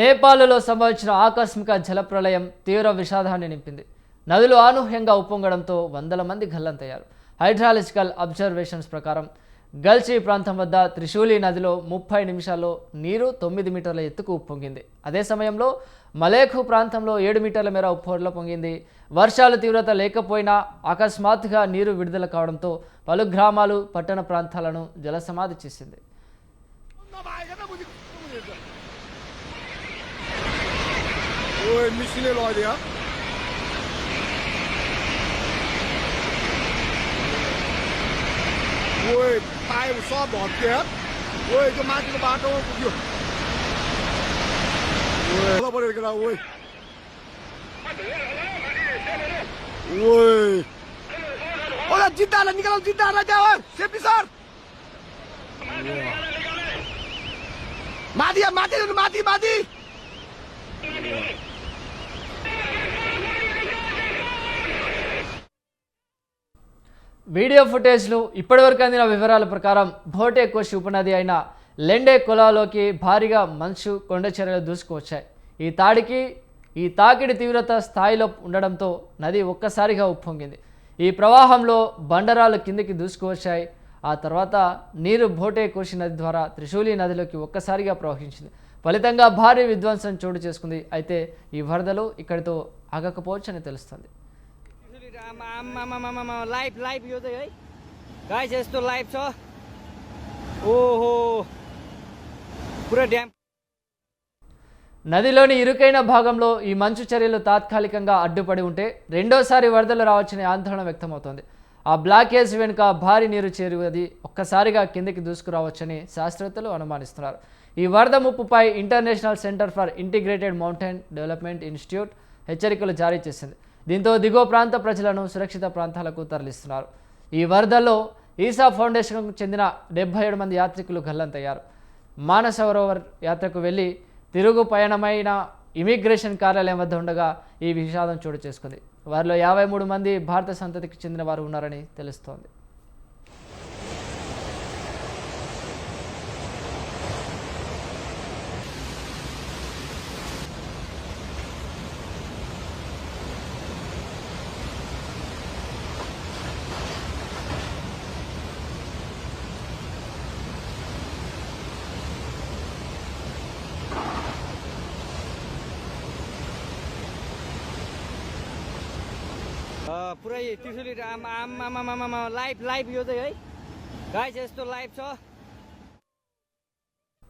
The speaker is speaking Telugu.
నేపాల్లో సంభవించిన ఆకస్మిక జలప్రళయం తీవ్ర విషాదాన్ని నింపింది. నదులు అనూహ్యంగా ఉప్పొంగడంతో వందల మంది గల్లంతయ్యారు. హైడ్రాలజికల్ అబ్జర్వేషన్స్ ప్రకారం గల్చి ప్రాంతం వద్ద త్రిశూలి నదిలో 30 నిమిషాల్లో నీరు 9 మీటర్ల ఎత్తుకు ఉప్పొంగింది. అదే సమయంలో మలేఖు ప్రాంతంలో 7 మీటర్ల మేర ఉప్పొర్ల పొంగింది. వర్షాలు తీవ్రత లేకపోయినా అకస్మాత్తుగా నీరు విడుదల కావడంతో పలు గ్రామాలు, పట్టణ ప్రాంతాలను జలసమాధి చేసింది. Oi, michinei lá ali, ó. Oi, pai, eu só boto quieto. Oi, que máquina bateu aqui. Oi, lá por ele, oi. Oi. Olha, Didara, Nicolau Didara, já, oi, sempre sar. Mati, mati, mati, mati. Video ఫుటేజ్లు ఇప్పటివరకు అందిన వివరాల ప్రకారం భోటే కోషి ఉపనది అయిన లెండే కొలాలోకి భారీగా మంచు కొండచర్యలు దూసుకువచ్చాయి. ఈ తాకిడి తీవ్రత స్థాయిలో ఉండడంతో నది ఒక్కసారిగా ఉప్పొంగింది. ఈ ప్రవాహంలో బండరాలు కిందికి దూసుకువచ్చాయి. ఆ తర్వాత నీరు భోటే కోషి నది ద్వారా త్రిశూలి నదిలోకి ఒక్కసారిగా ప్రవహించింది. ఫలితంగా భారీ విధ్వంసం చోటు చేసుకుంది. అయితే ఈ వరదలు ఇక్కడితో ఆగకపోవచ్చని తెలుస్తుంది. लाइभ यो चाहिँ है गाइस यस्तो लाइभ छ ओहो पुरा డ్యామ్. నదిలోని ఇరుకైన భాగంలో ఈ మంచు చర్యలు తాత్కాలికంగా అడ్డుపడి ఉంటే రెండోసారి వరదలు రావచ్చని ఆందోళన వ్యక్తమవుతోంది. ఆ బ్లాకేజ్ వెనుక భారీ నీరు చేరువది ఒక్కసారిగా కిందికి దూసుకురావచ్చని శాస్త్రవేత్తలు అనుమానిస్తున్నారు. ఈ వరద ముప్పుపై International Centre for Integrated Mountain Development institute హెచ్చరికలు జారీ చేసింది. దీంతో దిగువ ప్రాంత ప్రజలను సురక్షిత ప్రాంతాలకు తరలిస్తున్నారు. ఈ వరదల్లో ఈసా ఫౌండేషన్కు చెందిన 77 మంది యాత్రికులు గల్లంతయ్యారు. మానసరోవర్ యాత్రకు వెళ్లి తిరుగు పయనమైన ఇమిగ్రేషన్ కార్యాలయం వద్ద ఉండగా ఈ విషాదం చోటు చేసుకుంది. వారిలో 53 మంది భారత సంతతికి చెందిన వారు ఉన్నారని తెలుస్తోంది. पुरै त्रिशुली लाइभ यो चाहिँ है गाइस यस्तो लाइभ छ